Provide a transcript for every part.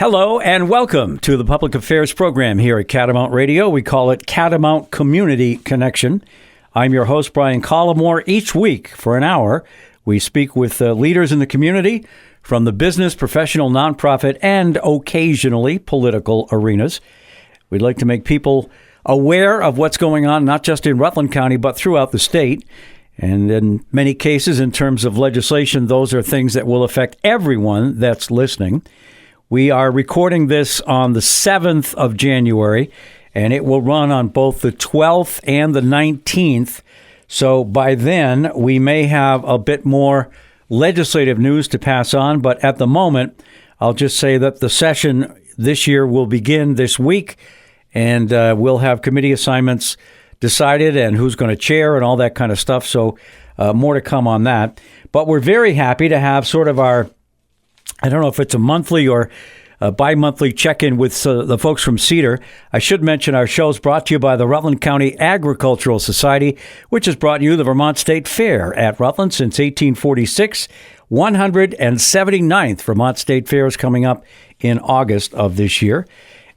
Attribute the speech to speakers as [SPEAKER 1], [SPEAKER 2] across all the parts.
[SPEAKER 1] Hello and welcome to the Public Affairs program here at Catamount Radio. We call it Catamount Community Connection. I'm your host, Brian Collamore. Each week for an hour, we speak with leaders in the community from the business, professional, nonprofit, and occasionally political arenas. We'd like to make people aware of what's going on, not just in Rutland County, but throughout the state. And in many cases, in terms of legislation, those are things that will affect everyone that's listening. We are recording this on the 7th of January, and it will run on both the 12th and the 19th. So by then, we may have a bit more legislative news to pass on. But at the moment, I'll just say that the session this year will begin this week, and we'll have committee assignments decided and who's going to chair and all that kind of stuff. So more to come on that. But we're very happy to have sort of our, I don't know if it's a monthly or a bi-monthly check-in with the folks from CEDRR. I should mention our show is brought to you by the Rutland County Agricultural Society, which has brought you the Vermont State Fair at Rutland since 1846. 179th Vermont State Fair is coming up in August of this year.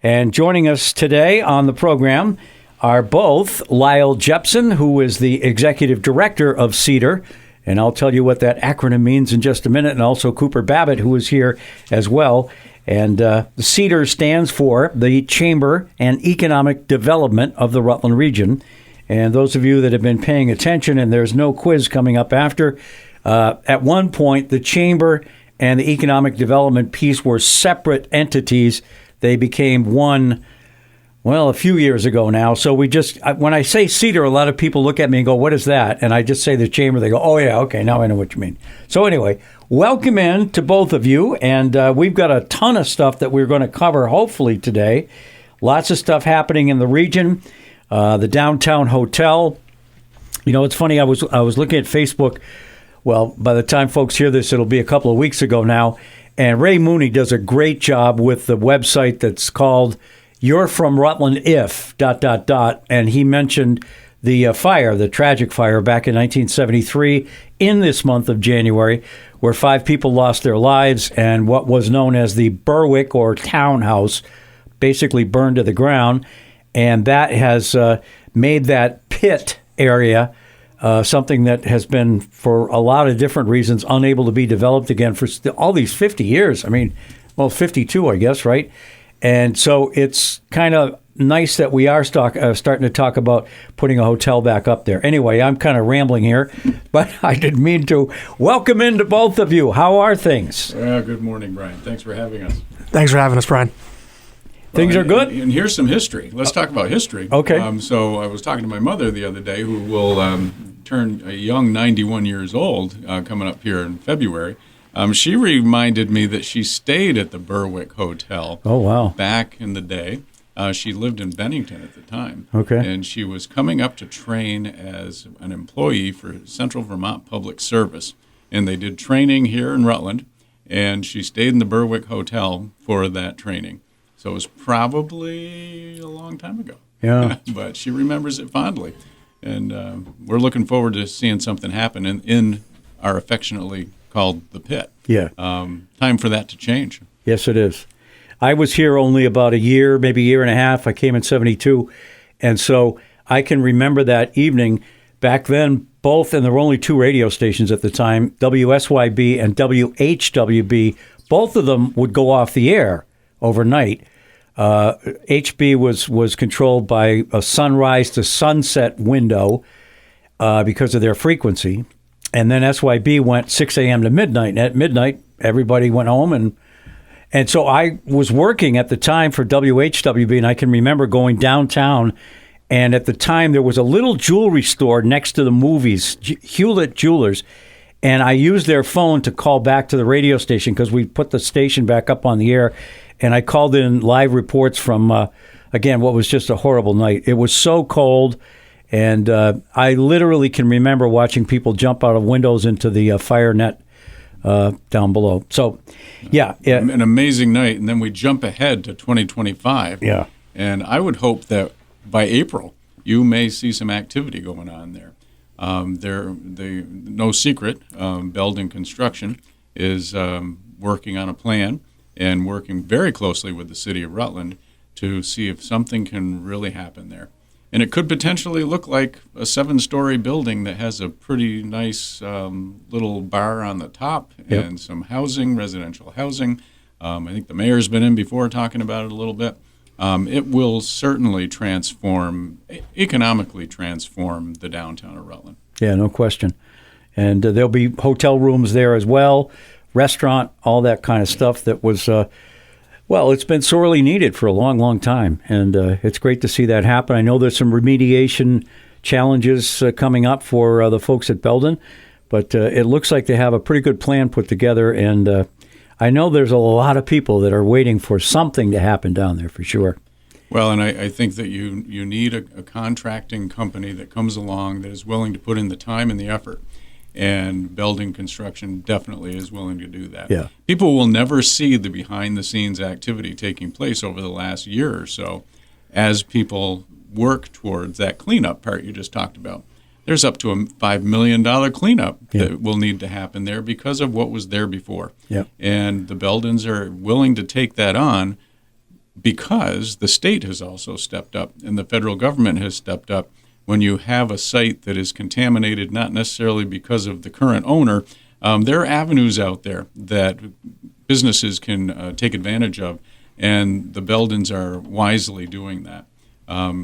[SPEAKER 1] And joining us today on the program are both Lyle Jepson, who is the Executive Director of CEDRR, and I'll tell you what that acronym means in just a minute, and also Cooper Babbitt, who is here as well. And the CEDRR stands for the Chamber and Economic Development of the Rutland Region. And those of you that have been paying attention, and there's no quiz coming up after, at one point, the Chamber and the Economic Development piece were separate entities. They became one, well, a few years ago now. So we just, when I say CEDRR, a lot of people look at me and go, what is that? And I just say the Chamber. They go, oh, yeah, okay, now I know what you mean. So anyway, welcome in to both of you. And we've got a ton of stuff that we're going to cover, hopefully, today. Lots of stuff happening in the region. The downtown hotel. You know, it's funny, I was looking at Facebook. Well, by the time folks hear this, it'll be a couple of weeks ago now. And Ray Mooney does a great job with the website that's called You're From Rutland If, ... And he mentioned the fire, the tragic fire back in 1973 in this month of January, where 5 people lost their lives and what was known as the Berwick or townhouse basically burned to the ground. And that has made that pit area something that has been, for a lot of different reasons, unable to be developed again for all these 50 years. I mean, well, 52, I guess, right? And so it's kind of nice that we are starting to talk about putting a hotel back up there. Anyway, I'm kind of rambling here, but I didn't mean to. Welcome into both of you. How are things?
[SPEAKER 2] Good morning, Brian. Thanks for having us.
[SPEAKER 3] Thanks for having us, Brian.
[SPEAKER 1] Things are good?
[SPEAKER 2] And here's some history. Let's talk about history.
[SPEAKER 1] Okay.
[SPEAKER 2] So I was talking to my mother the other day, who will turn a young 91 years old coming up here in February. She reminded me that she stayed at the Berwick Hotel.
[SPEAKER 1] Oh, wow.
[SPEAKER 2] Back in the day. She lived in Bennington at the time.
[SPEAKER 1] Okay.
[SPEAKER 2] And she was coming up to train as an employee for Central Vermont Public Service. And they did training here in Rutland, and she stayed in the Berwick Hotel for that training. So it was probably a long time ago.
[SPEAKER 1] Yeah.
[SPEAKER 2] But she remembers it fondly. And we're looking forward to seeing something happen in our affectionately called the pit.
[SPEAKER 1] Yeah.
[SPEAKER 2] Time for that to change.
[SPEAKER 1] Yes, it is. I was here only about a year, maybe a year and a half. I came in 72. And so I can remember that evening. Back then, both, and there were only 2 radio stations at the time, WSYB and WHWB, both of them would go off the air overnight. HB was controlled by a sunrise to sunset window because of their frequency. And then SYB went 6 a.m. to midnight. And at midnight, everybody went home. And so I was working at the time for WHWB, and I can remember going downtown. And at the time, there was a little jewelry store next to the movies, Hewlett Jewelers. And I used their phone to call back to the radio station because we put the station back up on the air. And I called in live reports from, again, what was just a horrible night. It was so cold. And I literally can remember watching people jump out of windows into the fire net down below. So, yeah.
[SPEAKER 2] An amazing night. And then we jump ahead to 2025.
[SPEAKER 1] Yeah.
[SPEAKER 2] And I would hope that by April, you may see some activity going on there. No secret, Belden Construction is working on a plan and working very closely with the city of Rutland to see if something can really happen there. And it could potentially look like a 7-story building that has a pretty nice little bar on the top and some housing, residential housing. I think the mayor's been in before talking about it a little bit. It will certainly economically transform the downtown of Rutland.
[SPEAKER 1] Yeah, no question. And there'll be hotel rooms there as well, restaurant, all that kind of stuff that was, it's been sorely needed for a long, long time. And it's great to see that happen. I know there's some remediation challenges coming up for the folks at Belden, but it looks like they have a pretty good plan put together. And I know there's a lot of people that are waiting for something to happen down there for sure.
[SPEAKER 2] Well, and I think that you need a contracting company that comes along that is willing to put in the time and the effort. And Belden Construction definitely is willing to do that.
[SPEAKER 1] Yeah.
[SPEAKER 2] People will never see the behind-the-scenes activity taking place over the last year or so as people work towards that cleanup part you just talked about. There's up to a $5 million cleanup that will need to happen there because of what was there before.
[SPEAKER 1] Yep.
[SPEAKER 2] And the Beldens are willing to take that on because the state has also stepped up and the federal government has stepped up. When you have a site that is contaminated, not necessarily because of the current owner, there are avenues out there that businesses can take advantage of, and the Beldens are wisely doing that.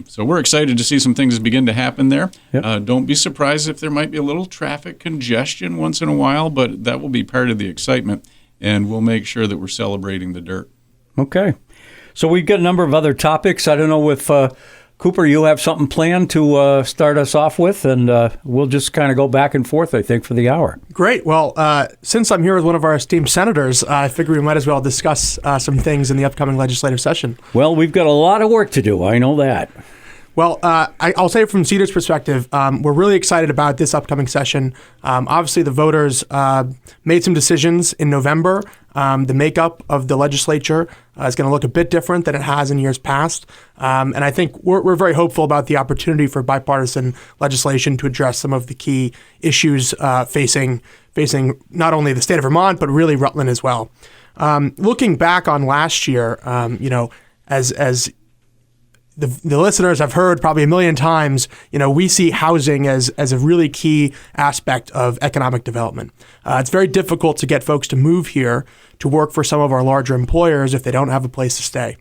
[SPEAKER 2] So we're excited to see some things begin to happen there. Yep. Don't be surprised if there might be a little traffic congestion once in a while, but that will be part of the excitement, and we'll make sure that we're celebrating the dirt.
[SPEAKER 1] Okay. So we've got a number of other topics. I don't know if Cooper, you have something planned to start us off with, and we'll just kind of go back and forth, I think, for the hour.
[SPEAKER 3] Great. Well, since I'm here with one of our esteemed senators, I figure we might as well discuss some things in the upcoming legislative session.
[SPEAKER 1] Well, we've got a lot of work to do. I know that.
[SPEAKER 3] Well, I'll say from CEDR's perspective, we're really excited about this upcoming session. Obviously, the voters made some decisions in November. The makeup of the legislature is going to look a bit different than it has in years past. And I think we're very hopeful about the opportunity for bipartisan legislation to address some of the key issues facing not only the state of Vermont, but really Rutland as well. Looking back on last year, as the listeners have heard probably a million times, we see housing as a really key aspect of economic development. It's very difficult to get folks to move here to work for some of our larger employers if they don't have a place to stay.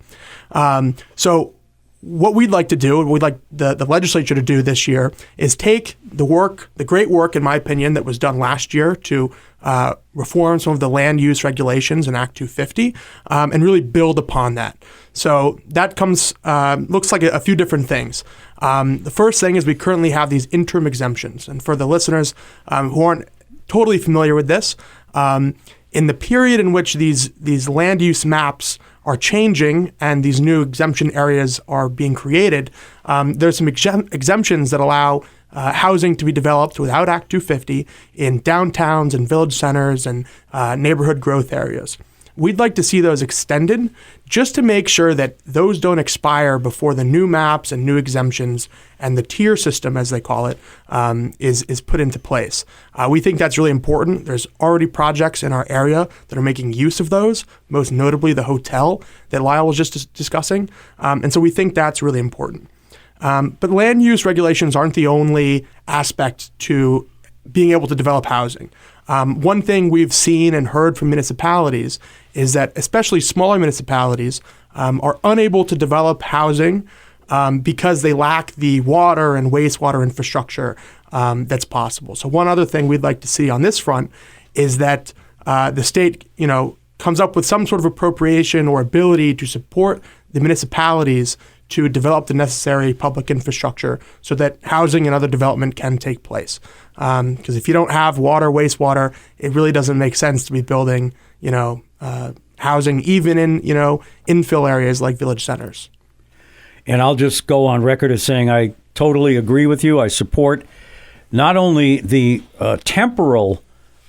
[SPEAKER 3] So what we'd like to do, and we'd like the legislature to do this year, is take the great work, in my opinion, that was done last year to reform some of the land use regulations in Act 250 and really build upon that. So that looks like a few different things. The first thing is we currently have these interim exemptions. And for the listeners who aren't totally familiar with this, in the period in which these land use maps are changing and these new exemption areas are being created, there's some exemptions that allow housing to be developed without Act 250 in downtowns and village centers and neighborhood growth areas. We'd like to see those extended just to make sure that those don't expire before the new maps and new exemptions and the tier system, as they call it, is put into place. We think that's really important. There's already projects in our area that are making use of those, most notably the hotel that Lyle was just discussing. And so we think that's really important. But land use regulations aren't the only aspect to being able to develop housing. One thing we've seen and heard from municipalities is that especially smaller municipalities are unable to develop housing because they lack the water and wastewater infrastructure that's possible. So one other thing we'd like to see on this front is that the state, comes up with some sort of appropriation or ability to support the municipalities to develop the necessary public infrastructure so that housing and other development can take place. Because if you don't have water, wastewater, it really doesn't make sense to be building, housing even in, infill areas like village centers.
[SPEAKER 1] And I'll just go on record as saying I totally agree with you. I support not only the temporal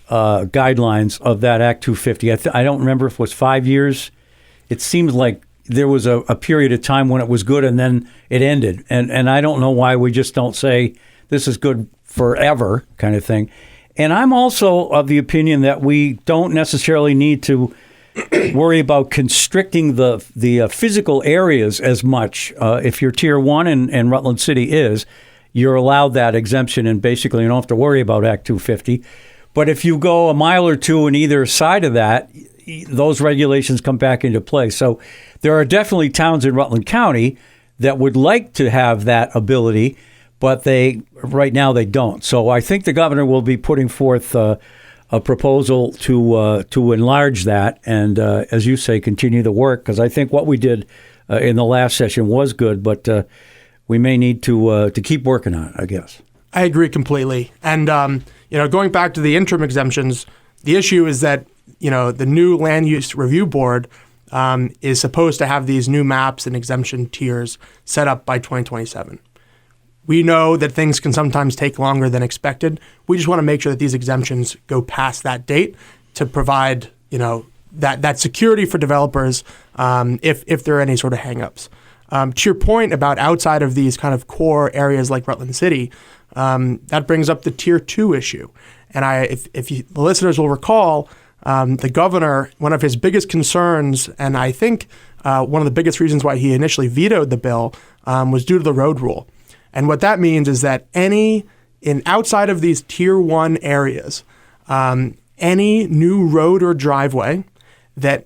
[SPEAKER 1] guidelines of that Act 250. I don't remember if it was 5 years. It seems like there was a period of time when it was good and then it ended. And I don't know why we just don't say this is good forever kind of thing. And I'm also of the opinion that we don't necessarily need to worry about constricting the physical areas as much. If you're Tier 1 and Rutland City is, you're allowed that exemption, and basically you don't have to worry about Act 250. But if you go a mile or two on either side of that, those regulations come back into play. So there are definitely towns in Rutland County that would like to have that ability, but right now they don't. So I think the governor will be putting forth a proposal to enlarge that and, as you say, continue the work, because I think what we did in the last session was good, but we may need to keep working on it, I guess.
[SPEAKER 3] I agree completely. And going back to the interim exemptions, the issue is that the new Land Use Review Board is supposed to have these new maps and exemption tiers set up by 2027. We know that things can sometimes take longer than expected. We just want to make sure that these exemptions go past that date to provide, that security for developers if there are any sort of hangups. To your point about outside of these kind of core areas like Rutland City, that brings up the Tier 2 issue. And the listeners will recall, the governor, one of his biggest concerns, and I think one of the biggest reasons why he initially vetoed the bill, was due to the road rule. And what that means is that outside of these Tier 1 areas, any new road or driveway that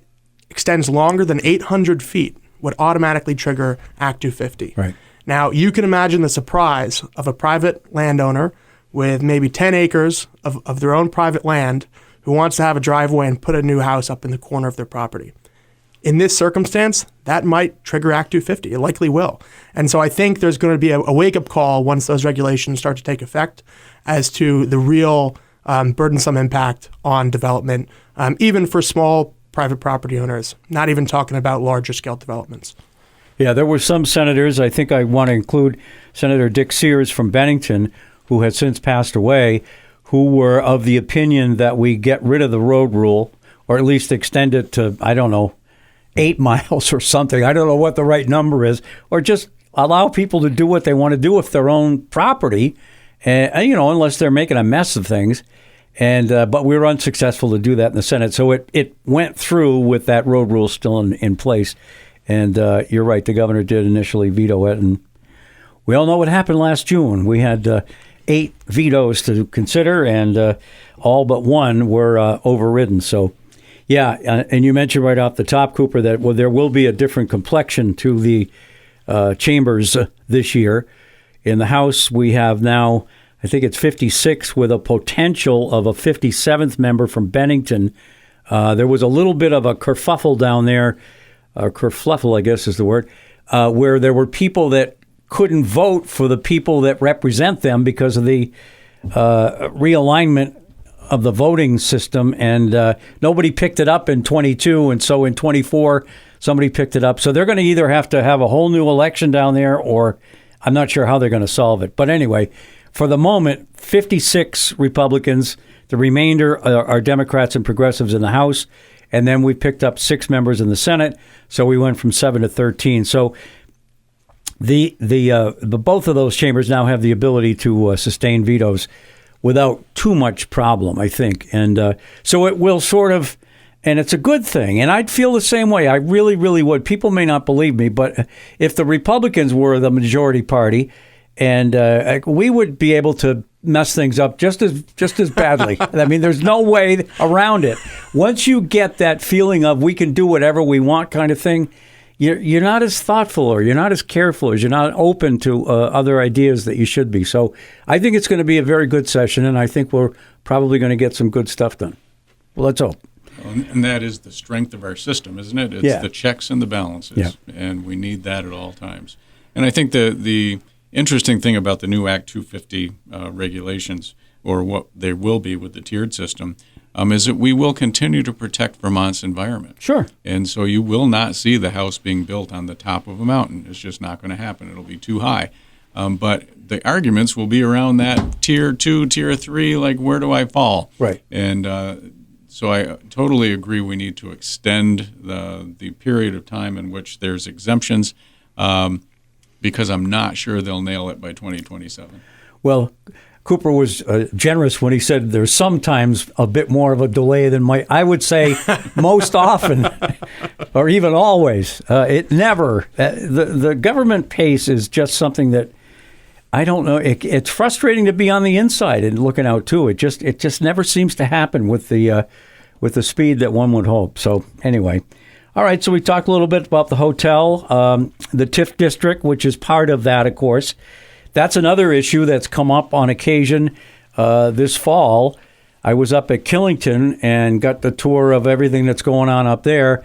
[SPEAKER 3] extends longer than 800 feet would automatically trigger Act 250.
[SPEAKER 1] Right.
[SPEAKER 3] Now, you can imagine the surprise of a private landowner with maybe 10 acres of their own private land who wants to have a driveway and put a new house up in the corner of their property. In this circumstance, that might trigger Act 250. It likely will. And so I think there's going to be a wake-up call once those regulations start to take effect as to the real burdensome impact on development, even for small private property owners, not even talking about larger scale developments.
[SPEAKER 1] Yeah, there were some senators, I think I want to include Senator Dick Sears from Bennington, who has since passed away, who were of the opinion that we get rid of the road rule, or at least extend it to, 8 miles or something. I don't know what the right number is, or just allow people to do what they want to do with their own property, unless they're making a mess of things. And but we were unsuccessful to do that in the Senate. So it went through with that road rule still in place. And you're right, the governor did initially veto it. And we all know what happened last June. We had 8 vetoes to consider, and all but one were overridden. So, yeah, and you mentioned right off the top, Cooper, that there will be a different complexion to the chambers this year. In the House, we have now, I think it's 56, with a potential of a 57th member from Bennington. There was a little bit of a kerfuffle down there, kerfluffle, I guess is the word, where there were people that couldn't vote for the people that represent them because of the realignment of the voting system, and nobody picked it up in 22, and so in 24, somebody picked it up. So they're going to either have to have a whole new election down there, or I'm not sure how they're going to solve it. But anyway, for the moment, 56 Republicans. The remainder are Democrats and progressives in the House. And then we picked up 6 members in the Senate. So we went from 7 to 13. So the both of those chambers now have the ability to sustain vetoes without too much problem, I think. And so it will sort of, and it's a good thing. And I'd feel the same way. I really, really would. People may not believe me, but if the Republicans were the majority party, and we would be able to mess things up just as badly. I mean, there's no way around it. Once you get that feeling of we can do whatever we want kind of thing, you're not as thoughtful, or you're not as careful, or you're not open to other ideas that you should be. So I think it's going to be a very good session, and I think we're probably going to get some good stuff done. Well, let's hope.
[SPEAKER 2] And that is the strength of our system, isn't it? It's the checks and the balances, and we need that at all times. And I think the interesting thing about the new Act 250 regulations, or what they will be with the tiered system, is that we will continue to protect Vermont's environment.
[SPEAKER 1] Sure.
[SPEAKER 2] And so you will not see the house being built on the top of a mountain. It's just not going to happen. It'll be too high. But the arguments will be around that Tier 2, Tier 3, like where do I fall?
[SPEAKER 1] Right.
[SPEAKER 2] And so I totally agree we need to extend the period of time in which there's exemptions, because I'm not sure they'll nail it by 2027.
[SPEAKER 1] Well, Cooper was generous when he said there's sometimes a bit more of a delay than I would say most often, or even always. It never. The government pace is just something that I don't know. It's frustrating to be on the inside and looking out too. It just never seems to happen with the speed that one would hope. So anyway. All right, so we talked a little bit about the hotel, the TIF district, which is part of that, of course. That's another issue that's come up on occasion this fall. I was up at Killington and got the tour of everything that's going on up there.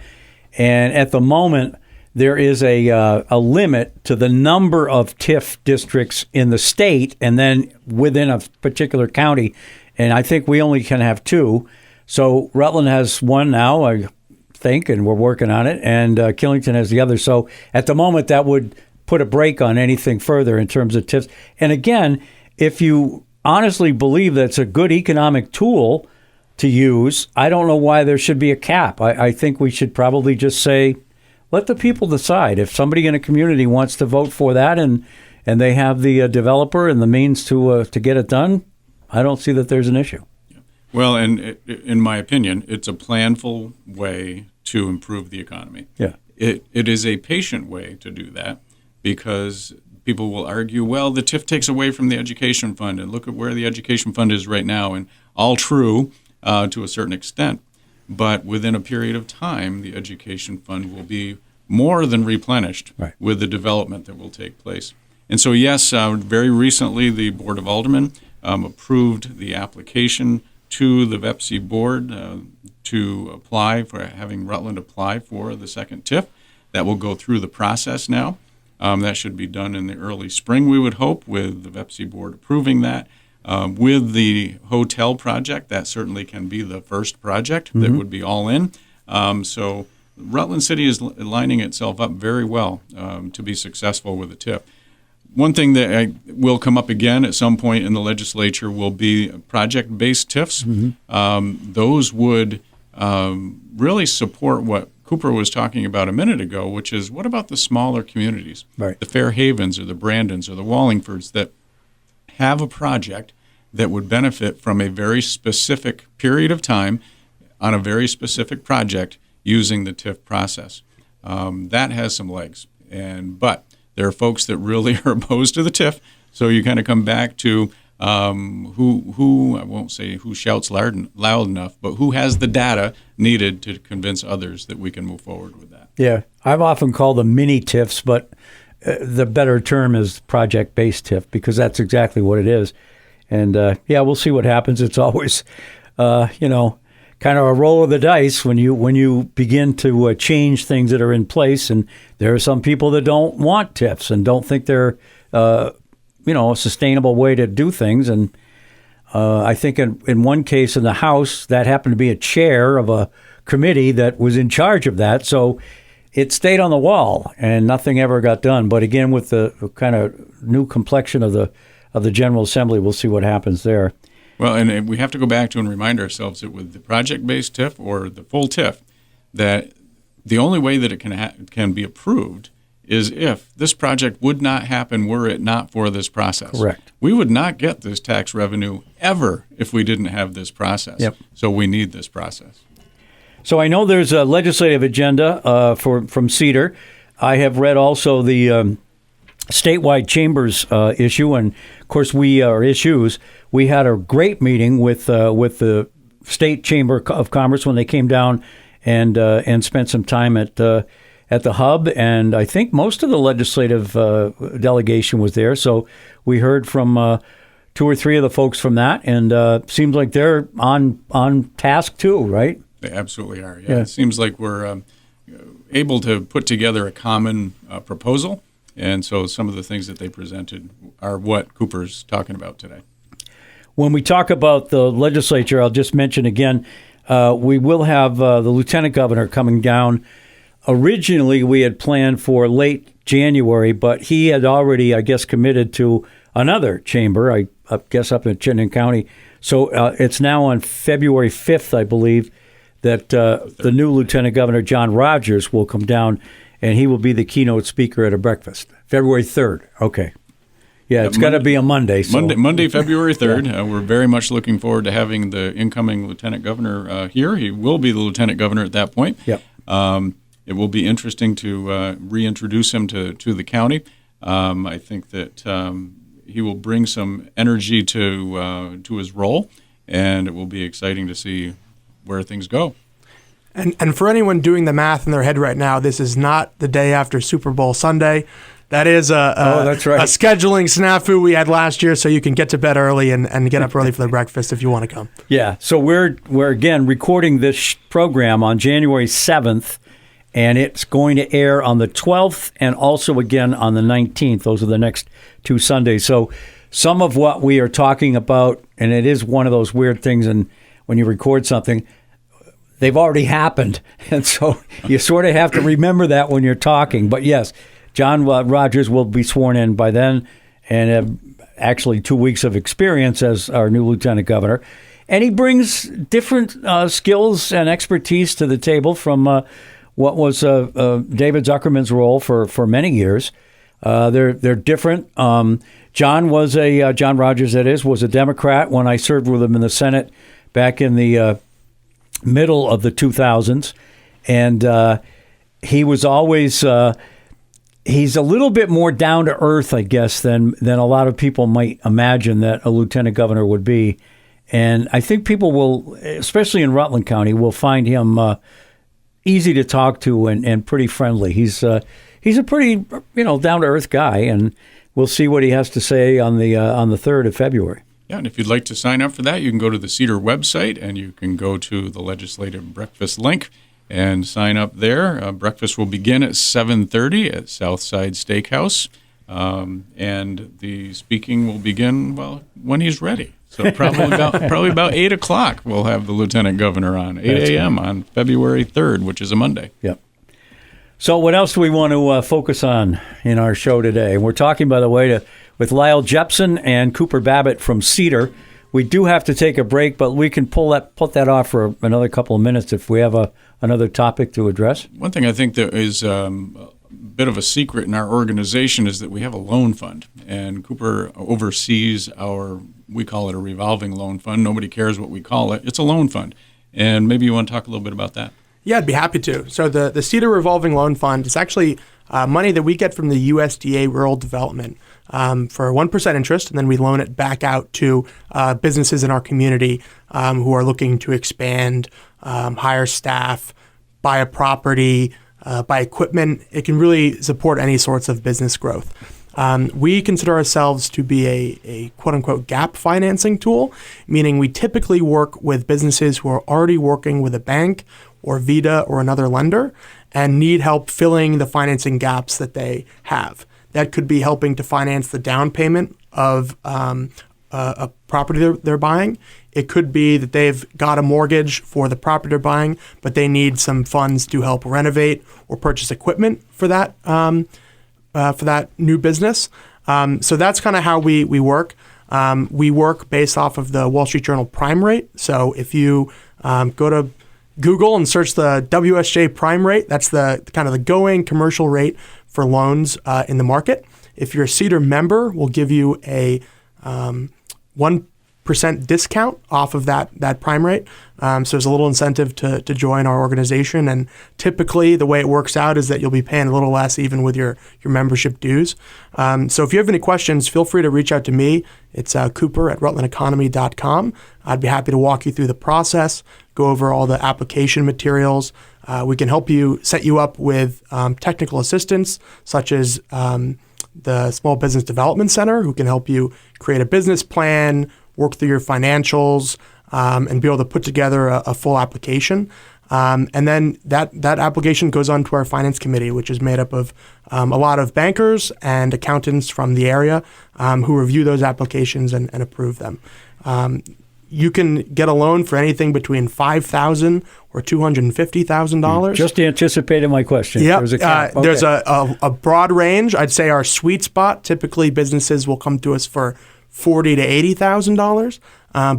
[SPEAKER 1] And at the moment, there is a limit to the number of TIF districts in the state and then within a particular county. And I think we only can have 2. So Rutland has one now, I think, and we're working on it, and Killington has the other. So at the moment, that would put a break on anything further in terms of TIFs. And again, if you honestly believe that's a good economic tool to use, I don't know why there should be a cap. I think we should probably just say, let the people decide. If somebody in a community wants to vote for that and they have the developer and the means to get it done, I don't see that there's an issue.
[SPEAKER 2] Well, and in my opinion, it's a planful way to improve the economy.
[SPEAKER 1] Yeah.
[SPEAKER 2] It is a patient way to do that because people will argue, well, the TIF takes away from the education fund, and look at where the education fund is right now, and all true to a certain extent. But within a period of time, the education fund will be more than replenished with the development that will take place. And so, yes, very recently the Board of Aldermen approved the application to the VEPC board to apply for having Rutland apply for the second TIF. That will go through the process now. That should be done in the early spring, we would hope, with the VEPC board approving that. With the hotel project, that certainly can be the first project that would be all in. So Rutland City is lining itself up very well to be successful with the TIF. One thing that will come up again at some point in the legislature will be project-based TIFs. Those would really support what Cooper was talking about a minute ago, which is what about the smaller communities, the Fairhavens or the Brandons or the Wallingfords that have a project that would benefit from a very specific period of time on a very specific project using the TIF process. That has some legs, but there are folks that really are opposed to the TIF, so you kind of come back to who I won't say who shouts loud enough, but who has the data needed to convince others that we can move forward with that.
[SPEAKER 1] Yeah, I've often called them mini TIFs, but the better term is project-based TIF because that's exactly what it is. And we'll see what happens. It's always, kind of a roll of the dice when you begin to change things that are in place. And there are some people that don't want TIFs and don't think they're, a sustainable way to do things. And I think in one case in the House, that happened to be a chair of a committee that was in charge of that. So it stayed on the wall and nothing ever got done. But again, with the kind of new complexion of the General Assembly, we'll see what happens there.
[SPEAKER 2] Well, and we have to go back to and remind ourselves that with the project-based TIF or the full TIF, that the only way that it can be approved is if this project would not happen were it not for this process.
[SPEAKER 1] Correct.
[SPEAKER 2] We would not get this tax revenue ever if we didn't have this process.
[SPEAKER 1] Yep.
[SPEAKER 2] So we need this process.
[SPEAKER 1] So I know there's a legislative agenda from CEDRR. I have read also the statewide chambers issue, and of course we had a great meeting with the State Chamber of Commerce when they came down and spent some time at the hub, and I think most of the legislative delegation was there. So we heard from 2 or 3 of the folks from that, and seems like they're on task too, right?
[SPEAKER 2] They absolutely are. Yeah. It seems like we're able to put together a common proposal. And so some of the things that they presented are what Cooper's talking about today.
[SPEAKER 1] When we talk about the legislature, I'll just mention again, we will have the lieutenant governor coming down. Originally, we had planned for late January, but he had already, I guess, committed to another chamber, I guess up in Chittenden County. So it's now on February 5th, I believe, that the new Lieutenant Governor, John Rogers, will come down, and he will be the keynote speaker at a breakfast. February 3rd. Okay. Yeah, it's got to be a Monday. So.
[SPEAKER 2] Monday, February 3rd. We're very much looking forward to having the incoming Lieutenant Governor here. He will be the Lieutenant Governor at that point.
[SPEAKER 1] Yep.
[SPEAKER 2] It will be interesting to reintroduce him to the county. I think that he will bring some energy to his role, and it will be exciting to see where things go.
[SPEAKER 3] And for anyone doing the math in their head right now, this is not the day after Super Bowl Sunday. That is
[SPEAKER 1] that's right.
[SPEAKER 3] a scheduling snafu we had last year, so you can get to bed early and get up early for the breakfast if you want to come.
[SPEAKER 1] Yeah, so we're again recording this program on January 7th, and it's going to air on the 12th and also again on the 19th. Those are the next two Sundays. So some of what we are talking about, and it is one of those weird things, and when you record something, they've already happened, and so you sort of have to remember that when you're talking. But yes, John Rogers will be sworn in by then and have actually 2 weeks of experience as our new lieutenant governor. And he brings different skills and expertise to the table from what was David Zuckerman's role for many years. They're different. John Rogers, that is, was a Democrat when I served with him in the Senate back in the middle of the 2000s. And he was always... he's a little bit more down to earth, I guess, than a lot of people might imagine that a lieutenant governor would be. And I think people will, especially in Rutland County, will find him easy to talk to and pretty friendly. He's a pretty down to earth guy, and we'll see what he has to say on the 3rd of February.
[SPEAKER 2] Yeah, and if you'd like to sign up for that, you can go to the CEDRR website and you can go to the legislative breakfast link and sign up there. Breakfast will begin at 7:30 at Southside Steakhouse, and the speaking will begin, well, when he's ready. So probably about 8 o'clock we'll have the Lieutenant Governor on, 8 a.m. on February 3rd, which is a Monday.
[SPEAKER 1] Yep. So what else do we want to focus on in our show today? We're talking, by the way, with Lyle Jepson and Cooper Babbitt from CEDRR. We do have to take a break, but we can put that off for another couple of minutes if we have another topic to address.
[SPEAKER 2] One thing I think that is a bit of a secret in our organization is that we have a loan fund, and Cooper oversees we call it a revolving loan fund. Nobody cares what we call it. It's a loan fund, and maybe you want to talk a little bit about that.
[SPEAKER 3] Yeah, I'd be happy to. So the CEDRR Revolving Loan Fund is actually money that we get from the USDA Rural Development for 1% interest, and then we loan it back out to businesses in our community who are looking to expand, hire staff, buy a property, buy equipment. It can really support any sorts of business growth. We consider ourselves to be a quote-unquote gap financing tool, meaning we typically work with businesses who are already working with a bank or VITA or another lender and need help filling the financing gaps that they have. That could be helping to finance the down payment of a property they're buying. It could be that they've got a mortgage for the property they're buying, but they need some funds to help renovate or purchase equipment for that new business. So that's kind of how we work. We work based off of the Wall Street Journal prime rate. So if you go to Google and search the WSJ prime rate, that's the kind of the going commercial rate for loans in the market. If you're a CEDRR member, we'll give you a 1% discount off of that prime rate. So there's a little incentive to join our organization. And typically the way it works out is that you'll be paying a little less even with your membership dues. So if you have any questions, feel free to reach out to me. It's Cooper at rutlandeconomy.com. I'd be happy to walk you through the process, go over all the application materials. We can help you set you up with technical assistance, such as the Small Business Development Center, who can help you create a business plan, work through your financials, and be able to put together a full application. And then that application goes on to our finance committee, which is made up of a lot of bankers and accountants from the area who review those applications and approve them. You can get a loan for anything between $5,000 or $250,000.
[SPEAKER 1] Just anticipated my question.
[SPEAKER 3] Yeah,
[SPEAKER 1] There's a cap. Okay.
[SPEAKER 3] There's a broad range. I'd say our sweet spot, typically businesses will come to us for $40,000 to $80,000,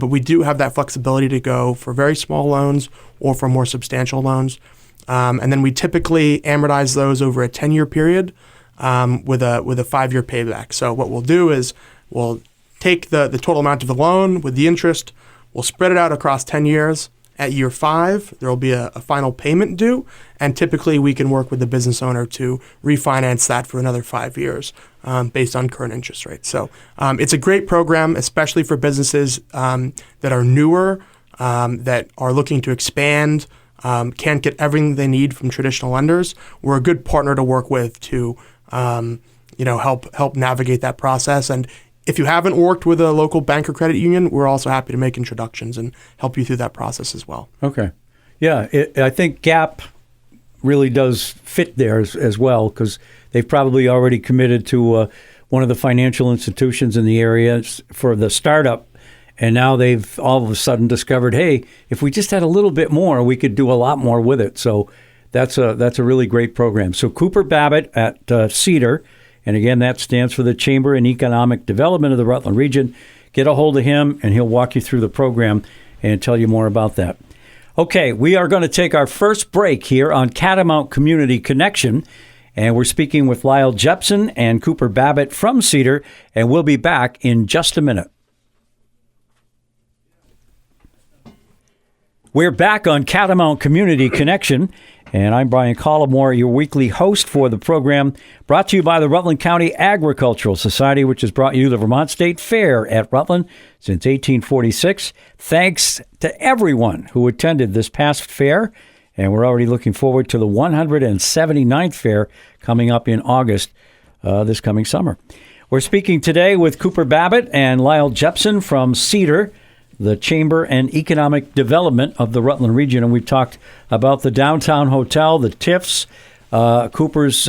[SPEAKER 3] but we do have that flexibility to go for very small loans or for more substantial loans. And then we typically amortize those over a 10-year period. with a 5-year payback. So what we'll do is we'll take the total amount of the loan with the interest, we'll spread it out across 10 years. At year 5, there will be a final payment due, and typically we can work with the business owner to refinance that for another 5 years based on current interest rates. So it's a great program, especially for businesses that are newer, that are looking to expand, can't get everything they need from traditional lenders. We're a good partner to work with to help navigate that process. And if you haven't worked with a local bank or credit union, we're also happy to make introductions and help you through that process as well.
[SPEAKER 1] Okay. Yeah, I think GAP really does fit there as well, because they've probably already committed to one of the financial institutions in the area for the startup, and now they've all of a sudden discovered, hey, if we just had a little bit more, we could do a lot more with it. So that's a really great program. So Cooper Babbitt at CEDRR. And again, that stands for the Chamber and Economic Development of the Rutland Region. Get a hold of him, and he'll walk you through the program and tell you more about that. Okay, we are going to take our first break here on Catamount Community Connection, and we're speaking with Lyle Jepson and Cooper Babbitt from CEDRR, and we'll be back in just a minute. We're back on Catamount Community Connection, and I'm Brian Collamore, your weekly host for the program, brought to you by the Rutland County Agricultural Society, which has brought you the Vermont State Fair at Rutland since 1846. Thanks to everyone who attended this past fair, and we're already looking forward to the 179th fair coming up in August this coming summer. We're speaking today with Cooper Babbitt and Lyle Jepson from CEDRR, the Chamber and Economic Development of the Rutland Region, and we've talked about the downtown hotel, the TIFs, Cooper's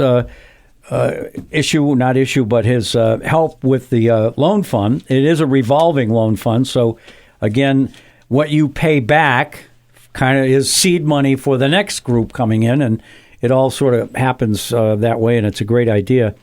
[SPEAKER 1] his help with the loan fund. It is a revolving loan fund, so again, what you pay back kind of is seed money for the next group coming in, and it all sort of happens that way, and it's a great idea.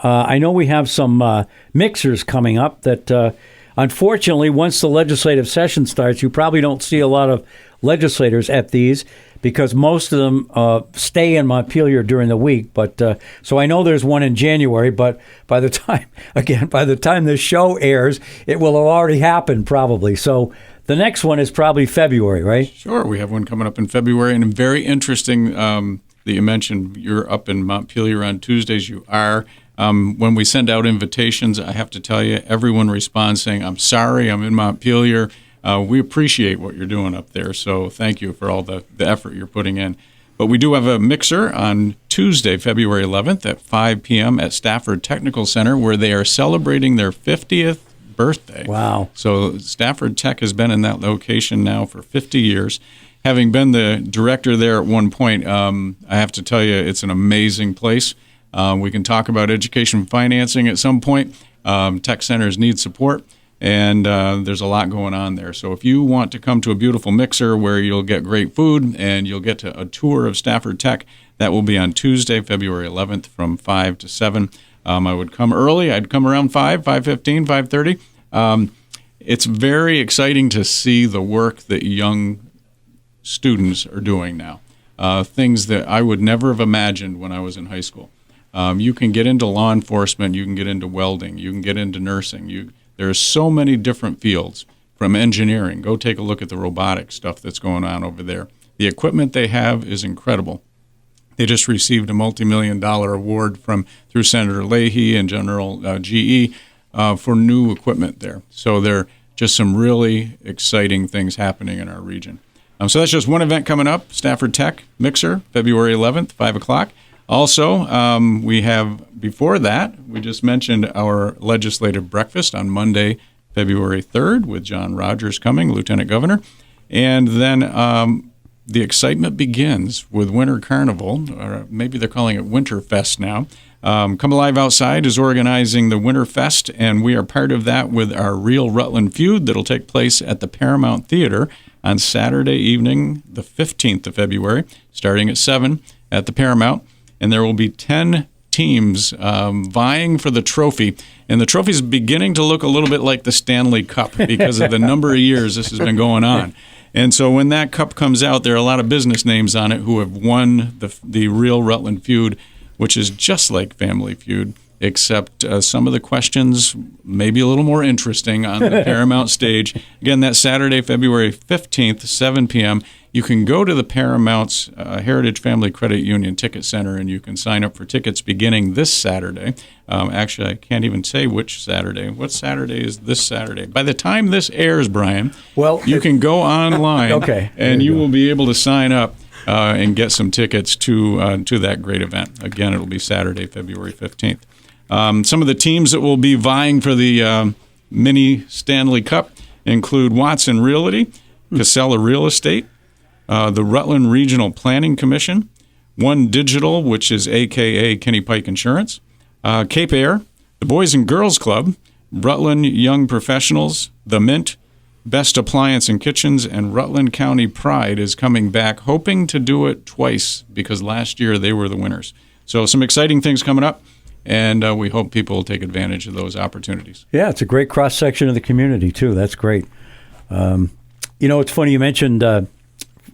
[SPEAKER 1] I know we have some mixers coming up that unfortunately, once the legislative session starts, you probably don't see a lot of legislators at these because most of them stay in Montpelier during the week. But so I know there's one in January, but by the time this show airs, it will have already happened probably. So the next one is probably February, right?
[SPEAKER 2] Sure. We have one coming up in February, and very interesting that you mentioned you're up in Montpelier on Tuesdays. You are. When we send out invitations, I have to tell you, everyone responds saying, I'm sorry, I'm in Montpelier. We appreciate what you're doing up there, so thank you for all the effort you're putting in. But we do have a mixer on Tuesday, February 11th at 5 p.m. at Stafford Technical Center, where they are celebrating their 50th birthday.
[SPEAKER 1] Wow.
[SPEAKER 2] So Stafford Tech has been in that location now for 50 years. Having been the director there at one point, I have to tell you, it's an amazing place. We can talk about education financing at some point. Tech centers need support, and there's a lot going on there. So if you want to come to a beautiful mixer where you'll get great food and you'll get to a tour of Stafford Tech, that will be on Tuesday, February 11th from 5 to 7. I would come early. I'd come around 5:15, 5:30. It's very exciting to see the work that young students are doing now, things that I would never have imagined when I was in high school. You can get into law enforcement, you can get into welding, you can get into nursing. There are so many different fields, from engineering. Go take a look at the robotic stuff that's going on over there. The equipment they have is incredible. They just received a multi-million-dollar award through Senator Leahy and General GE for new equipment there. So there are just some really exciting things happening in our region. So that's just one event coming up, Stafford Tech Mixer, February 11th, 5 o'clock. Also, we have, before that, we just mentioned our legislative breakfast on Monday, February 3rd, with John Rogers coming, Lieutenant Governor. And then the excitement begins with Winter Carnival, or maybe they're calling it Winter Fest now. Come Alive Outside is organizing the Winter Fest, and we are part of that with our Real Rutland Feud that'll take place at the Paramount Theater on Saturday evening, the 15th of February, starting at 7 at the Paramount. And there will be 10 teams vying for the trophy. And the trophy is beginning to look a little bit like the Stanley Cup because of the number of years this has been going on. And so when that cup comes out, there are a lot of business names on it who have won the Real Rutland Feud which is just like Family Feud, except some of the questions may be a little more interesting on the Paramount stage. Again, that's Saturday, February 15th, 7 p.m. You can go to the Paramount's Heritage Family Credit Union Ticket Center, and you can sign up for tickets beginning this Saturday. Actually, I can't even say which Saturday. What Saturday is this Saturday? By the time this airs, Brian, you can go online and you will be able to sign up and get some tickets to that great event. Again, it'll be Saturday, February 15th. Some of the teams that will be vying for the mini Stanley Cup include Watson Realty, Casella Real Estate, the Rutland Regional Planning Commission, One Digital, which is a.k.a. Kenny Pike Insurance, Cape Air, the Boys and Girls Club, Rutland Young Professionals, The Mint, Best Appliance and Kitchens, and Rutland County Pride is coming back, hoping to do it twice because last year they were the winners. So some exciting things coming up, and we hope people will take advantage of those opportunities. Yeah,
[SPEAKER 1] it's a great cross-section of the community, too. That's great. It's funny you mentioned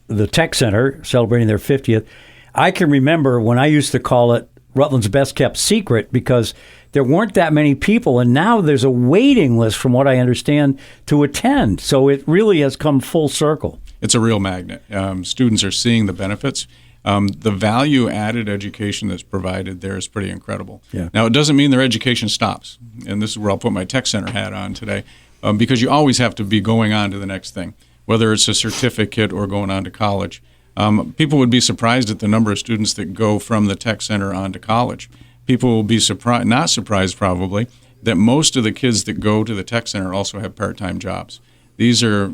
[SPEAKER 1] the Tech Center celebrating their 50th. I can remember when I used to call it Rutland's best kept secret because there weren't that many people, and now there's a waiting list, from what I understand, to attend. So it really has come full circle.
[SPEAKER 2] It's a real magnet. Students are seeing the benefits. The value-added education that's provided there is pretty incredible.
[SPEAKER 1] Yeah.
[SPEAKER 2] Now, it doesn't mean their education stops, and this is where I'll put my Tech Center hat on today, because you always have to be going on to the next thing, whether it's a certificate or going on to college. People would be surprised at the number of students that go from the Tech Center on to college. People will be not surprised probably, that most of the kids that go to the Tech Center also have part-time jobs. These are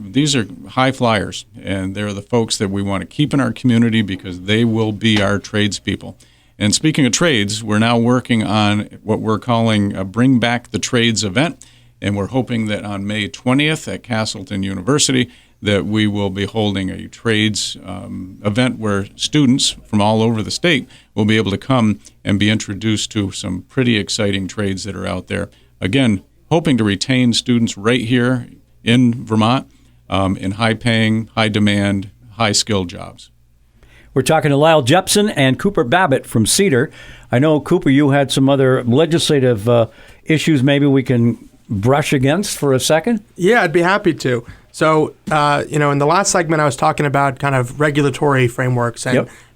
[SPEAKER 2] high flyers, and they're the folks that we want to keep in our community because they will be our tradespeople. And speaking of trades, we're now working on what we're calling a Bring Back the Trades event, and we're hoping that on May 20th at Castleton University that we will be holding a trades event where students from all over the state will be able to come and be introduced to some pretty exciting trades that are out there. Again, hoping to retain students right here in Vermont in high-paying, high-demand, high-skilled jobs.
[SPEAKER 1] We're talking to Lyle Jepson and Cooper Babbitt from CEDRR. I know, Cooper, you had some other legislative issues maybe we can brush against for a second?
[SPEAKER 3] Yeah, I'd be happy to. So, in the last segment, I was talking about kind of regulatory frameworks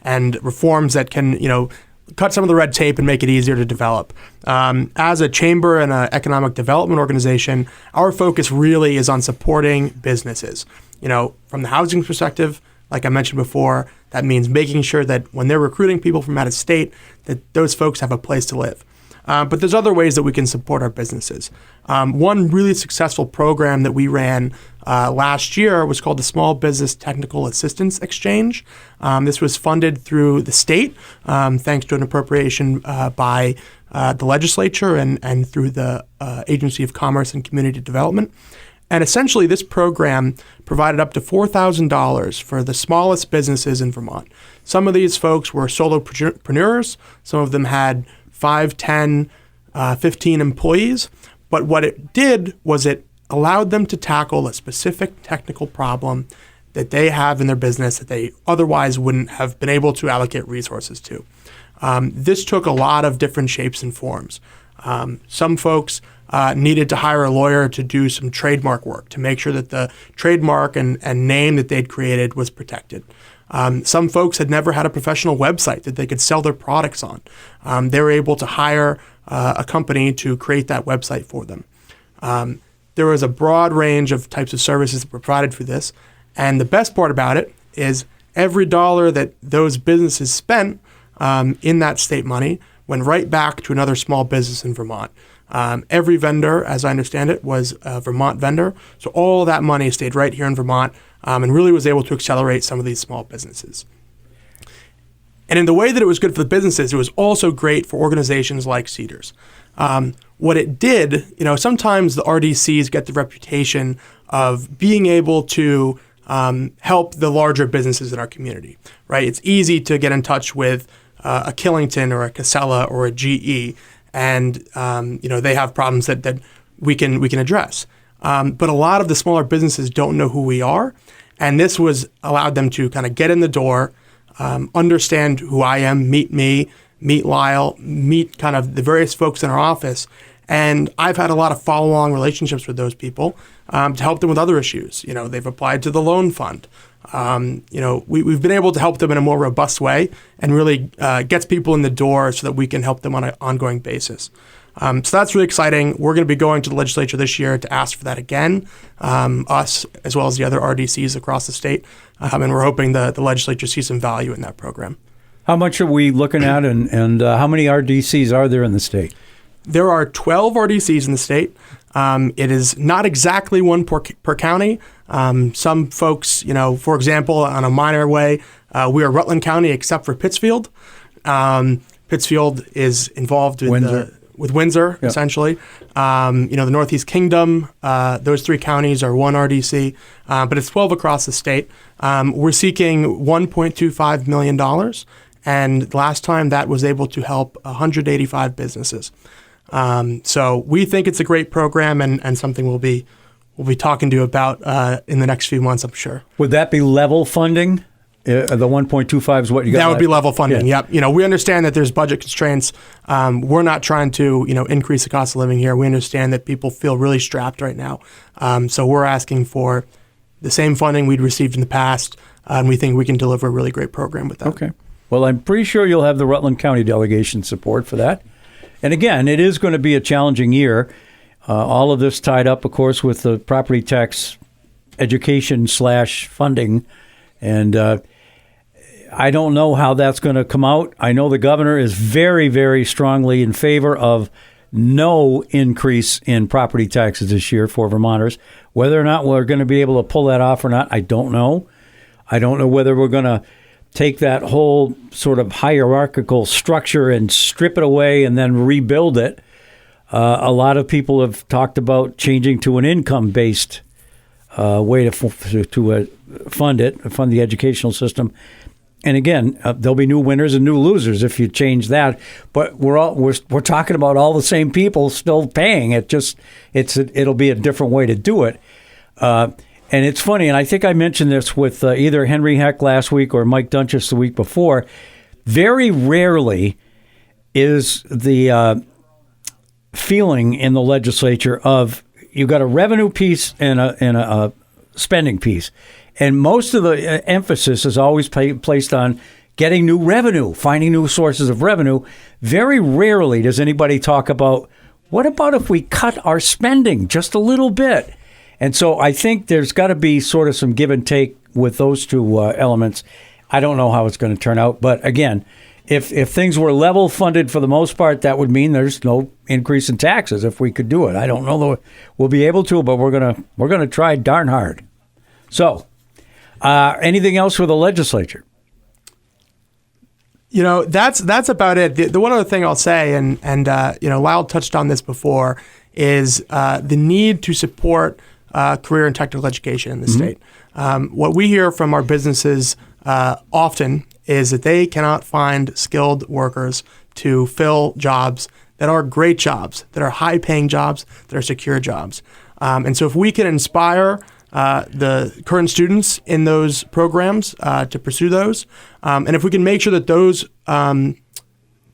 [SPEAKER 3] and reforms that can, cut some of the red tape and make it easier to develop. As a chamber and an economic development organization, our focus really is on supporting businesses. From the housing perspective, like I mentioned before, that means making sure that when they're recruiting people from out of state, that those folks have a place to live. But there's other ways that we can support our businesses. One really successful program that we ran last year was called the Small Business Technical Assistance Exchange. This was funded through the state, thanks to an appropriation by the legislature and through the Agency of Commerce and Community Development. And essentially, this program provided up to $4,000 for the smallest businesses in Vermont. Some of these folks were solopreneurs. Some of them had 5, 10, 15 employees. But what it did was it allowed them to tackle a specific technical problem that they have in their business that they otherwise wouldn't have been able to allocate resources to. This took a lot of different shapes and forms. Some folks needed to hire a lawyer to do some trademark work to make sure that the trademark and name that they'd created was protected. Some folks had never had a professional website that they could sell their products on. They were able to hire a company to create that website for them. There was a broad range of types of services that were provided for this. And the best part about it is every dollar that those businesses spent in that state money went right back to another small business in Vermont. Every vendor, as I understand it, was a Vermont vendor. So all that money stayed right here in Vermont and really was able to accelerate some of these small businesses. And in the way that it was good for the businesses, it was also great for organizations like CEDRR's. What it did, sometimes the RDCs get the reputation of being able to help the larger businesses in our community, right? It's easy to get in touch with a Killington or a Casella or a GE, and they have problems that we can address. But a lot of the smaller businesses don't know who we are, and this allowed them to kind of get in the door, understand who I am, meet me, meet Lyle, meet kind of the various folks in our office. And I've had a lot of follow-along relationships with those people to help them with other issues. They've applied to the loan fund. We've been able to help them in a more robust way and really gets people in the door so that we can help them on an ongoing basis. So that's really exciting. We're going to be going to the legislature this year to ask for that again, us as well as the other RDCs across the state. And we're hoping the legislature sees some value in that program.
[SPEAKER 1] How much are we looking at, and how many RDCs are there in the state?
[SPEAKER 3] There are 12 RDCs in the state. It is not exactly one per county. Some folks, for example, on a minor way, we are Rutland County except for Pittsfield. Pittsfield is involved with Windsor, yep. Essentially. The Northeast Kingdom, those 3 counties are one RDC, but it's 12 across the state. We're seeking $1.25 million, and last time that was able to help 185 businesses. So we think it's a great program and something we'll be talking to you about in the next few months, I'm sure.
[SPEAKER 1] Would that be level funding? The 1.25 is what you got?
[SPEAKER 3] That would be level funding, yeah. Yep. We understand that there's budget constraints. We're not trying to, increase the cost of living here. We understand that people feel really strapped right now. So we're asking for the same funding we'd received in the past, and we think we can deliver a really great program with that.
[SPEAKER 1] Okay. Well, I'm pretty sure you'll have the Rutland County delegation support for that. And again, it is going to be a challenging year. All of this tied up, of course, with the property tax education / funding. And I don't know how that's going to come out. I know the governor is very, very strongly in favor of no increase in property taxes this year for Vermonters. Whether or not we're going to be able to pull that off or not, I don't know. I don't know whether we're going to take that whole sort of hierarchical structure and strip it away and then rebuild it. A lot of people have talked about changing to an income-based way to fund the educational system. And again, there'll be new winners and new losers if you change that. But we're talking about all the same people still paying. It'll be a different way to do it. And it's funny, and I think I mentioned this with either Henry Heck last week or Mike Dunchus the week before. Very rarely is the feeling in the legislature of you got a revenue piece and a spending piece. And most of the emphasis is always placed on getting new revenue, finding new sources of revenue. Very rarely does anybody talk about, what about if we cut our spending just a little bit? And so I think there's got to be sort of some give and take with those two elements. I don't know how it's going to turn out. But again, if things were level funded for the most part, that would mean there's no increase in taxes if we could do it. I don't know that we'll be able to, but we're gonna try darn hard. So, anything else for the legislature?
[SPEAKER 3] That's about it. The one other thing I'll say, and Lyle touched on this before, is the need to support career and technical education in the state. What we hear from our businesses often is that they cannot find skilled workers to fill jobs that are great jobs, that are high-paying jobs, that are secure jobs. And so if we can inspire the current students in those programs to pursue those, and if we can make sure that those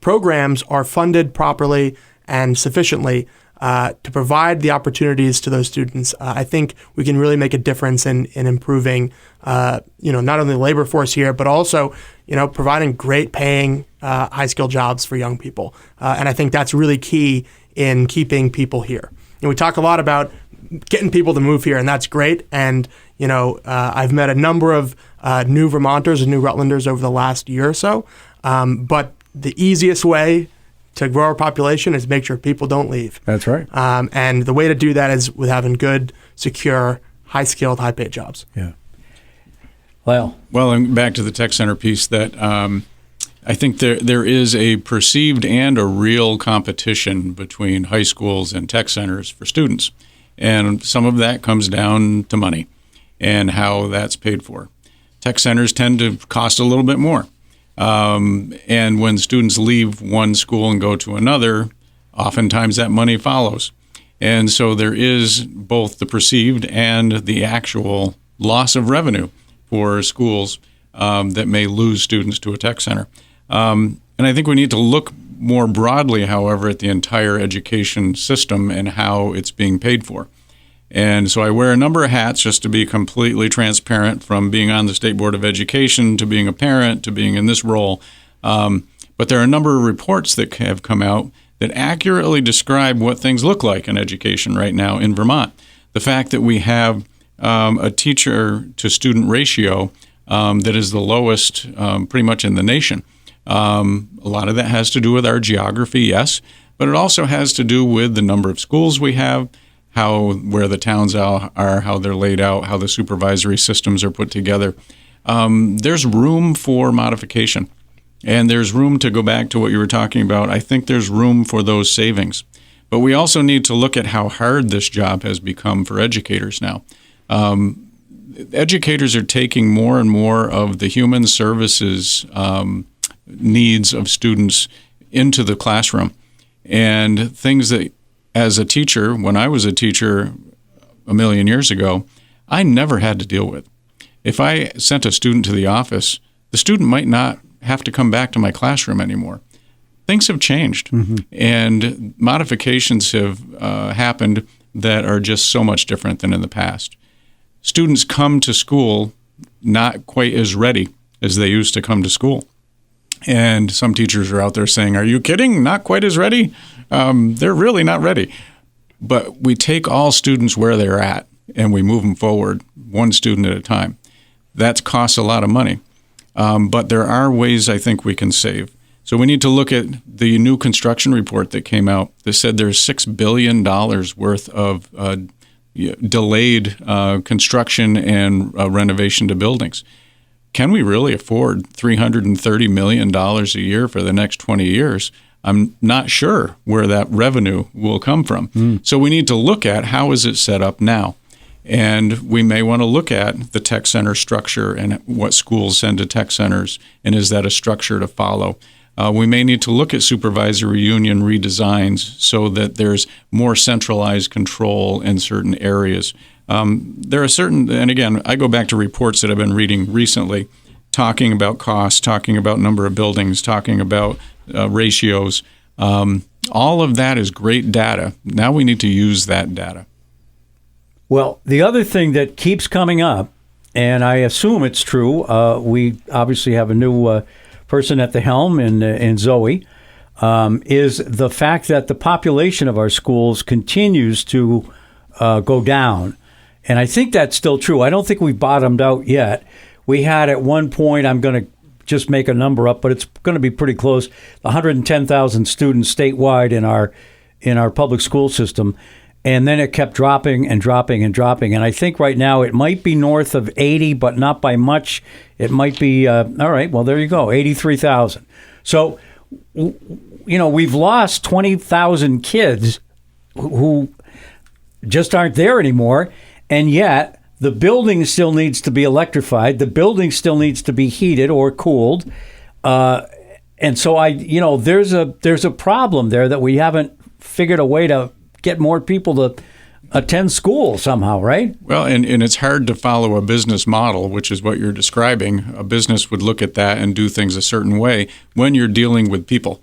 [SPEAKER 3] programs are funded properly and sufficiently to provide the opportunities to those students, I think we can really make a difference in improving, not only the labor force here, but also, providing great paying, high-skilled jobs for young people. And I think that's really key in keeping people here. We talk a lot about getting people to move here, and that's great. And, I've met a number of new Vermonters and new Rutlanders over the last year or so. But the easiest way to grow our population is make sure people don't leave.
[SPEAKER 1] That's right.
[SPEAKER 3] And the way to do that is with having good, secure, high-skilled, high-paid jobs.
[SPEAKER 1] Yeah. Lyle.
[SPEAKER 2] Well, and back to the tech center piece, that I think there is a perceived and a real competition between high schools and tech centers for students. And some of that comes down to money and how that's paid for. Tech centers tend to cost a little bit more. And when students leave one school and go to another, oftentimes that money follows. And so there is both the perceived and the actual loss of revenue for schools that may lose students to a tech center. And I think we need to look more broadly, however, at the entire education system and how it's being paid for. And so I wear a number of hats, just to be completely transparent, from being on the State Board of Education to being a parent to being in this role. But there are a number of reports that have come out that accurately describe what things look like in education right now in Vermont. The fact that we have a teacher-to-student ratio that is the lowest pretty much in the nation. A lot of that has to do with our geography, yes, but it also has to do with the number of schools we have, where the towns are, how they're laid out, how the supervisory systems are put together. There's room for modification, and there's room to go back to what you were talking about. I think there's room for those savings. But we also need to look at how hard this job has become for educators now. Educators are taking more and more of the human services needs of students into the classroom. And things that, as a teacher, when I was a teacher a million years ago, I never had to deal with. If I sent a student to the office, the student might not have to come back to my classroom anymore. Things have changed, and modifications have happened that are just so much different than in the past. Students come to school not quite as ready as they used to come to school. And some teachers are out there saying, "Are you kidding? Not quite as ready?" They're really not ready. But we take all students where they're at, and we move them forward one student at a time. That costs a lot of money. But there are ways I think we can save. So we need to look at the new construction report that came out that said there's $6 billion worth of delayed construction and renovation to buildings. Can we really afford $330 million a year for the next 20 years? I'm not sure where that revenue will come from. So we need to look at how is it set up now. And we may want to look at the tech center structure and what schools send to tech centers, and is that a structure to follow? We may need to look at supervisory union redesigns so that there's more centralized control in certain areas. There are certain, and again, I go back to reports that I've been reading recently, talking about costs, talking about number of buildings, talking about ratios. All of that is great data. Now we need to use that data.
[SPEAKER 1] Well, the other thing that keeps coming up, and I assume it's true, we obviously have a new person at the helm in Zoe, is the fact that the population of our schools continues to go down. And I think that's still true. I don't think we've bottomed out yet. We had at one point, I'm going to just make a number up, but it's going to be pretty close, 110,000 students statewide in our public school system. And then it kept dropping and dropping and dropping. And I think right now it might be north of 80, but not by much. It might be, all right, well, there you go, 83,000. So, we've lost 20,000 kids who just aren't there anymore. And yet the building still needs to be electrified. The building still needs to be heated or cooled. And so there's a problem there that we haven't figured a way to get more people to attend school somehow, right?
[SPEAKER 2] Well, and it's hard to follow a business model, which is what you're describing. A business would look at that and do things a certain way when you're dealing with people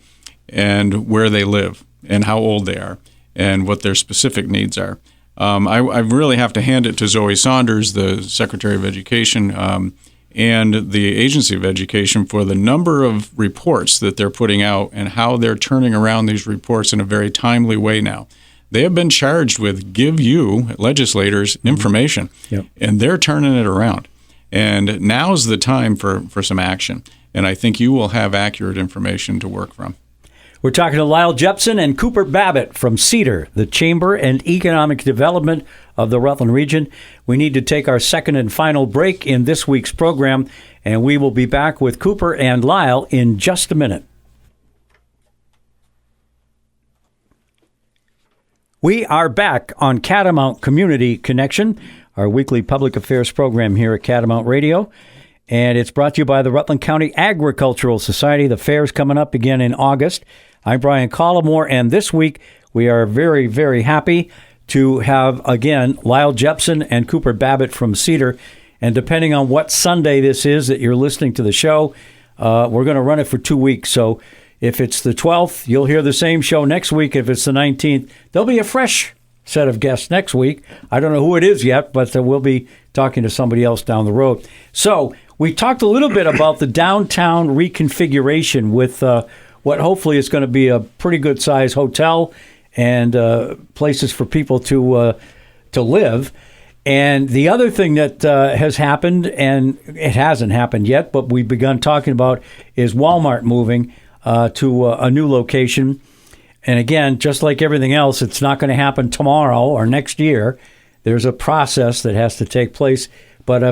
[SPEAKER 2] and where they live and how old they are and what their specific needs are. I really have to hand it to Zoe Saunders, the Secretary of Education, and the Agency of Education for the number of reports that they're putting out and how they're turning around these reports in a very timely way now. They have been charged with give you, legislators, information, and they're turning it around. And now's the time for some action. And I think you will have accurate information to work from.
[SPEAKER 1] We're talking to Lyle Jepson and Cooper Babbitt from CEDRR, the Chamber and Economic Development of the Rutland Region. We need to take our second and final break in this week's program, and we will be back with Cooper and Lyle in just a minute. We are back on Catamount Community Connection, our weekly public affairs program here at Catamount Radio. And it's brought to you by the Rutland County Agricultural Society. The fair's coming up again in August. I'm Brian Collamore, and this week we are very, very happy to have, again, Lyle Jepson and Cooper Babbitt from CEDRR. And depending on what Sunday this is that you're listening to the show, we're going to run it for 2 weeks. So If it's the 12th, you'll hear the same show next week. If it's the 19th, there'll be a fresh set of guests next week. I don't know who it is yet, but we'll be talking to somebody else down the road. So we talked a little bit about the downtown reconfiguration with what hopefully is going to be a pretty good size hotel and places for people to live. And the other thing that has happened, and it hasn't happened yet, but we've begun talking about, is Walmart moving to a new location. And again, just like everything else, it's not going to happen tomorrow or next year. There's a process that has to take place. But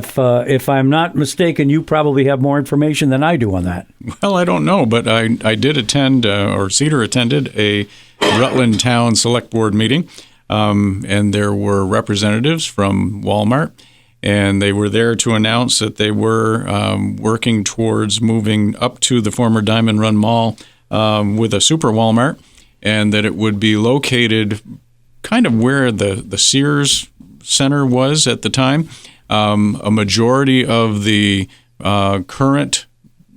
[SPEAKER 1] if I'm not mistaken, you probably have more information than I do on that.
[SPEAKER 2] Well, I don't know, but I did attend, or CEDRR attended, a Rutland Town Select Board meeting, and there were representatives from Walmart, and they were there to announce that they were working towards moving up to the former Diamond Run Mall with a super Walmart, and that it would be located kind of where the Sears Center was at the time. A majority of the current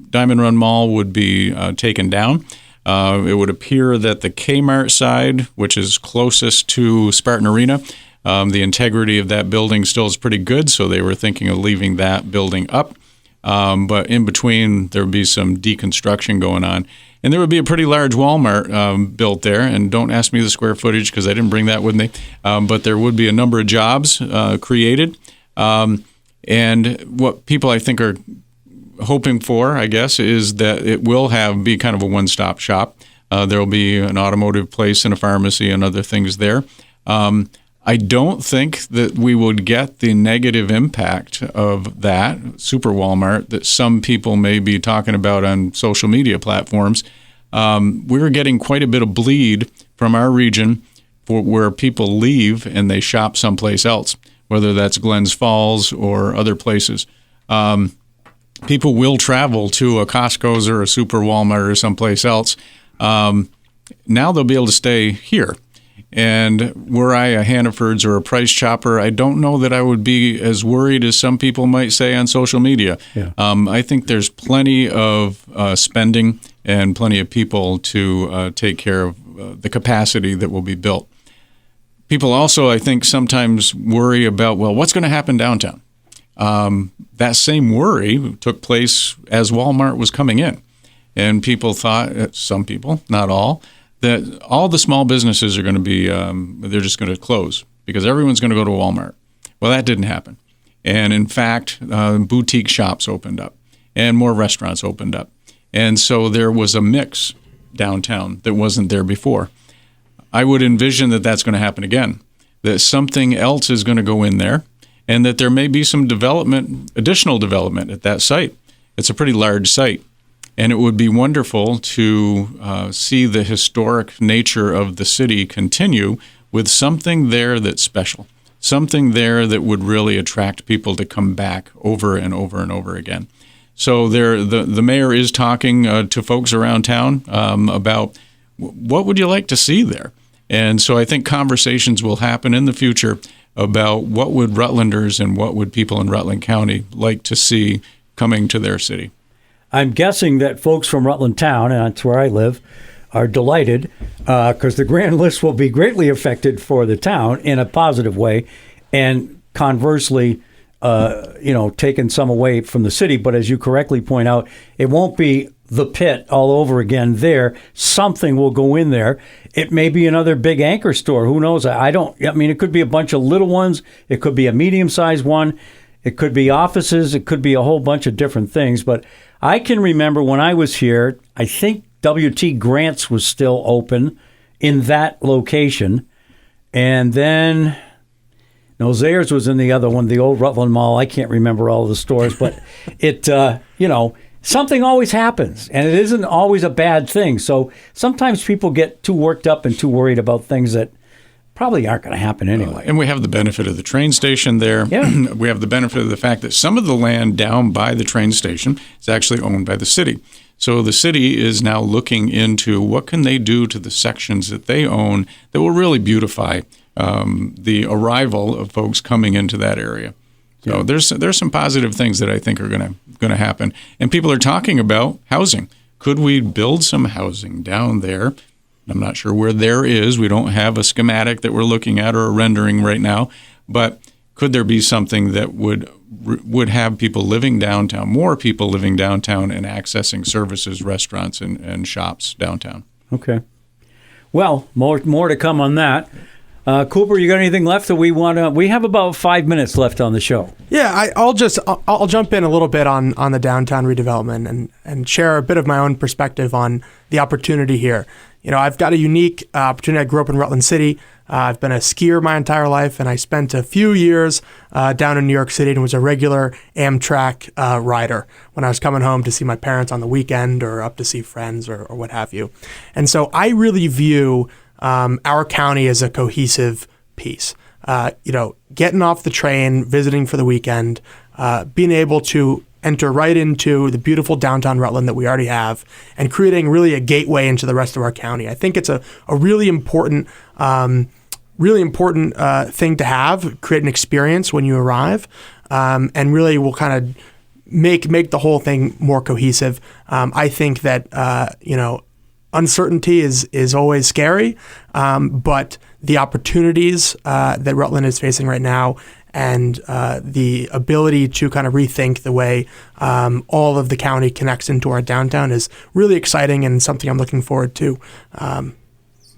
[SPEAKER 2] Diamond Run Mall would be taken down. It would appear that the Kmart side, which is closest to Spartan Arena, the integrity of that building still is pretty good, so they were thinking of leaving that building up. But in between, there would be some deconstruction going on. And there would be a pretty large Walmart built there. And don't ask me the square footage because I didn't bring that with me. But there would be a number of jobs created. And what people, I think, are hoping for, I guess, is that it will be kind of a one-stop shop. There will be an automotive place and a pharmacy and other things there. I don't think that we would get the negative impact of that super Walmart that some people may be talking about on social media platforms. We're getting quite a bit of bleed from our region for where people leave and they shop someplace else, whether that's Glens Falls or other places. People will travel to a Costco's or a super Walmart or someplace else. Now they'll be able to stay here. And were I a Hannaford's or a Price Chopper, I don't know that I would be as worried as some people might say on social media. Yeah. I think there's plenty of spending and plenty of people to take care of the capacity that will be built. People also, I think, sometimes worry about, well, what's going to happen downtown? That same worry took place as Walmart was coming in. And people thought, some people, not all, that all the small businesses are going to be, they're just going to close because everyone's going to go to Walmart. Well, that didn't happen. And in fact, boutique shops opened up and more restaurants opened up. And so there was a mix downtown that wasn't there before. I would envision that that's going to happen again, that something else is going to go in there and that there may be some additional development at that site. It's a pretty large site. And it would be wonderful to see the historic nature of the city continue with something there that's special, something there that would really attract people to come back over and over and over again. So the mayor is talking to folks around town about what would you like to see there. And so I think conversations will happen in the future about what would Rutlanders and what would people in Rutland County like to see coming to their city.
[SPEAKER 1] I'm guessing that folks from Rutland Town, and that's where I live, are delighted because the grand list will be greatly affected for the town in a positive way, and conversely, taking some away from the city. But as you correctly point out, it won't be the pit all over again there. Something will go in there. It may be another big anchor store. Who knows? It could be a bunch of little ones. It could be a medium-sized one. It could be offices. It could be a whole bunch of different things. But I can remember when I was here, I think W.T. Grant's was still open in that location. And then, Zayre's was in the other one, the old Rutland Mall. I can't remember all of the stores, but it, something always happens. And it isn't always a bad thing. So sometimes people get too worked up and too worried about things that probably aren't going to happen anyway.
[SPEAKER 2] And we have the benefit of the train station there.
[SPEAKER 1] Yeah.
[SPEAKER 2] We have the benefit of the fact that some of the land down by the train station is actually owned by the city. So the city is now looking into what can they do to the sections that they own that will really beautify the arrival of folks coming into that area. So there's some positive things that I think are going to happen. And people are talking about housing could we build some housing down there? I'm not sure where there is. We don't have a schematic that we're looking at or a rendering right now, but could there be something that would have people living downtown, more people living downtown and accessing services, restaurants, and shops downtown?
[SPEAKER 1] Okay. Well, more to come on that. Cooper, you got anything left that we want to? We have about 5 minutes left on the show.
[SPEAKER 3] Yeah, I'll jump in a little bit on the downtown redevelopment and share a bit of my own perspective on the opportunity here. I've got a unique opportunity. I grew up in Rutland City. I've been a skier my entire life, and I spent a few years down in New York City and was a regular Amtrak rider when I was coming home to see my parents on the weekend or up to see friends or what have you. And so I really view our county as a cohesive piece. Getting off the train, visiting for the weekend, being able to enter right into the beautiful downtown Rutland that we already have, and creating really a gateway into the rest of our county. I think it's a really important thing to have, create an experience when you arrive, and really will kind of make the whole thing more cohesive. I think that uncertainty is always scary, but the opportunities that Rutland is facing right now, and the ability to kind of rethink the way all of the county connects into our downtown is really exciting and something I'm looking forward to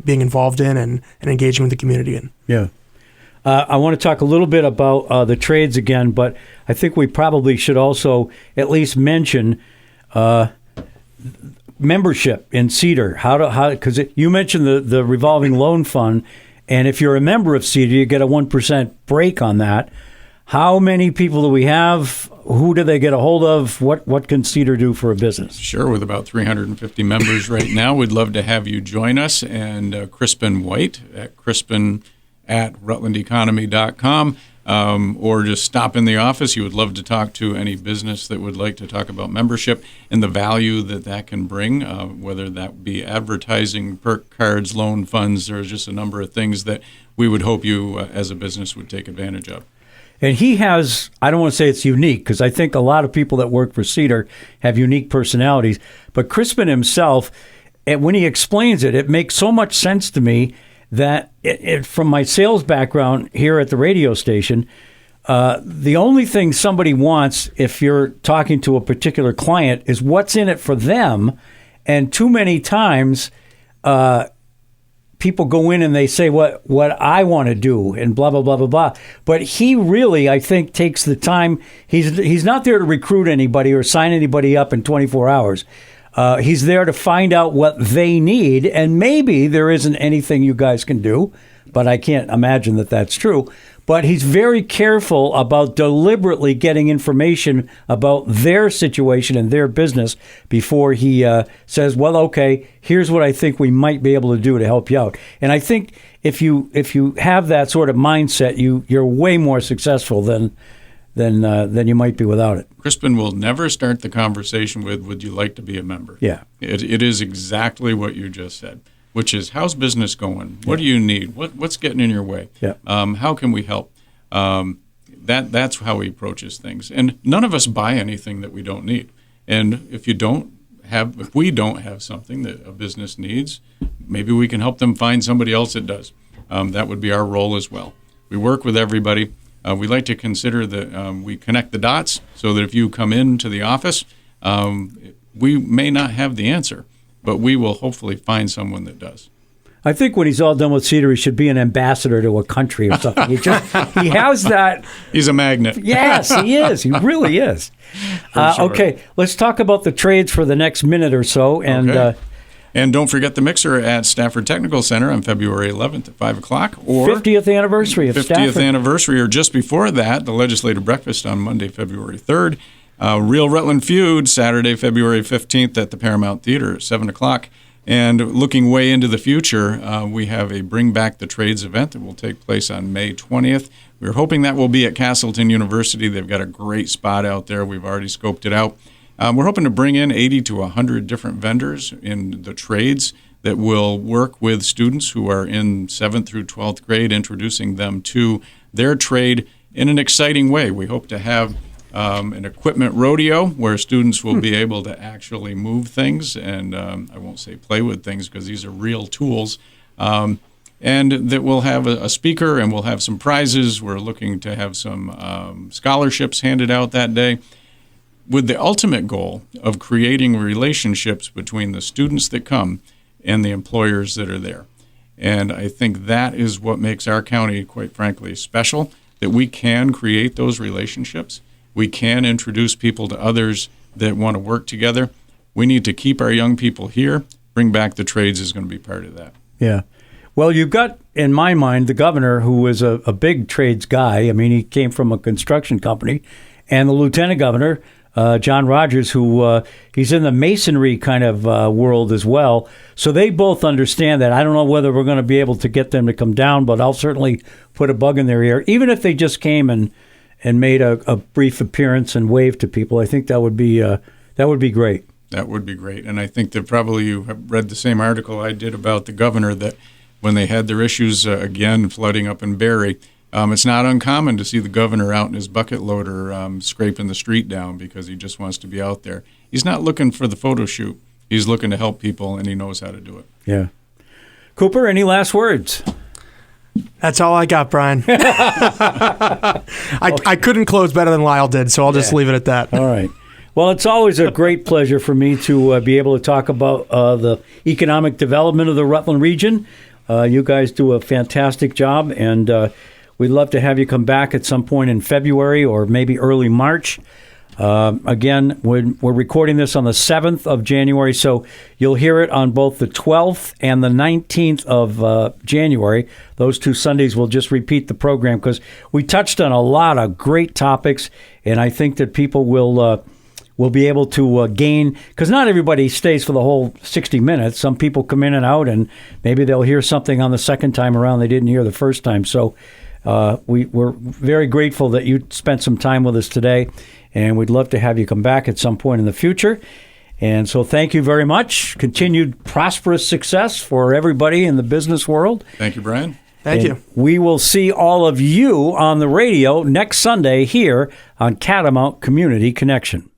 [SPEAKER 3] being involved in and engaging with the community in.
[SPEAKER 1] Yeah. I want to talk a little bit about the trades again, but I think we probably should also at least mention membership in CEDRR. Because you mentioned the revolving loan fund, and if you're a member of CEDRR, you get a 1% break on that. How many people do we have? Who do they get a hold of? What can CEDRR do for a business?
[SPEAKER 2] Sure, with about 350 members right now, we'd love to have you join us. And Crispin White at crispin@rutlandeconomy.com, or just stop in the office. You would love to talk to any business that would like to talk about membership and the value that can bring, whether that be advertising, perk cards, loan funds. There's just a number of things that we would hope you as a business would take advantage of.
[SPEAKER 1] And he has, I don't want to say it's unique, because I think a lot of people that work for CEDRR have unique personalities. But Crispin himself, when he explains it, it makes so much sense to me that from my sales background here at the radio station, the only thing somebody wants if you're talking to a particular client is what's in it for them. And too many times people go in and they say what I want to do and blah, blah, blah, blah, blah. But he really, I think, takes the time. He's not there to recruit anybody or sign anybody up in 24 hours. He's there to find out what they need, and maybe there isn't anything you guys can do, but I can't imagine that that's true. But he's very careful about deliberately getting information about their situation and their business before he says, well, okay, here's what I think we might be able to do to help you out. And I think if you have that sort of mindset, you're way more successful than you might be without it.
[SPEAKER 2] Crispin will never start the conversation with, would you like to be a member?
[SPEAKER 1] Yeah.
[SPEAKER 2] It is exactly what you just said, which is, how's business going? What do you need? What's getting in your way?
[SPEAKER 1] Yeah.
[SPEAKER 2] How can we help? That's how he approaches things. And none of us buy anything that we don't need. And if we don't have something that a business needs, maybe we can help them find somebody else that does. That would be our role as well. We work with everybody. We like to consider that we connect the dots so that if you come into the office, we may not have the answer, but we will hopefully find someone that does.
[SPEAKER 1] I think when he's all done with CEDRR, he should be an ambassador to a country or something. He has that.
[SPEAKER 2] He's a magnet.
[SPEAKER 1] Yes, he is. He really is. Sure. Okay, let's talk about the trades for the next minute or so. And
[SPEAKER 2] okay. And don't forget the mixer at Stafford Technical Center on February 11th at 5 o'clock. Or
[SPEAKER 1] 50th anniversary of Stafford.
[SPEAKER 2] 50th anniversary, or just before that, the Legislative Breakfast on Monday, February 3rd. Real Rutland Feud, Saturday, February 15th at the Paramount Theater at 7 o'clock. And looking way into the future, we have a Bring Back the Trades event that will take place on May 20th. We're hoping that will be at Castleton University. They've got a great spot out there. We've already scoped it out. We're hoping to bring in 80 to 100 different vendors in the trades that will work with students who are in 7th through 12th grade, introducing them to their trade in an exciting way. We hope to have an equipment rodeo where students will be able to actually move things, and I won't say play with things because these are real tools. And that we'll have a speaker and we'll have some prizes. We're looking to have some scholarships handed out that day, with the ultimate goal of creating relationships between the students that come and the employers that are there. And I think that is what makes our county, quite frankly, special, that we can create those relationships. We can introduce people to others that want to work together. We need to keep our young people here. Bring back the trades is going to be part of that.
[SPEAKER 1] Yeah. Well, you've got, in my mind, the governor, who was a big trades guy. I mean, he came from a construction company, and the lieutenant governor, John Rogers, who he's in the masonry kind of world as well. So they both understand that. I don't know whether we're going to be able to get them to come down, but I'll certainly put a bug in their ear, even if they just came and made a brief appearance and waved to people. I think that would be great. That
[SPEAKER 2] would be great. And I think that probably you have read the same article I did about the governor, that when they had their issues again flooding up in Barrie, it's not uncommon to see the governor out in his bucket loader scraping the street down because he just wants to be out there. He's not looking for the photo shoot. He's looking to help people, and he knows how to do it.
[SPEAKER 1] Yeah. Cooper, any last words?
[SPEAKER 3] That's all I got, Brian. I couldn't close better than Lyle did, so I'll just leave it at that.
[SPEAKER 1] All right. Well, it's always a great pleasure for me to be able to talk about the economic development of the Rutland region. You guys do a fantastic job, and we'd love to have you come back at some point in February or maybe early March. Again, we're recording this on the 7th of January, so you'll hear it on both the 12th and the 19th of January. Those 2 Sundays we'll just repeat the program because we touched on a lot of great topics, and I think that people will be able to gain, because not everybody stays for the whole 60 minutes. Some people come in and out, and maybe they'll hear something on the second time around they didn't hear the first time. So we're very grateful that you spent some time with us today, and we'd love to have you come back at some point in the future. And so thank you very much. Continued prosperous success for everybody in the business world.
[SPEAKER 2] Thank you, Brian.
[SPEAKER 3] Thank you.
[SPEAKER 1] We will see all of you on the radio next Sunday here on Catamount Community Connection.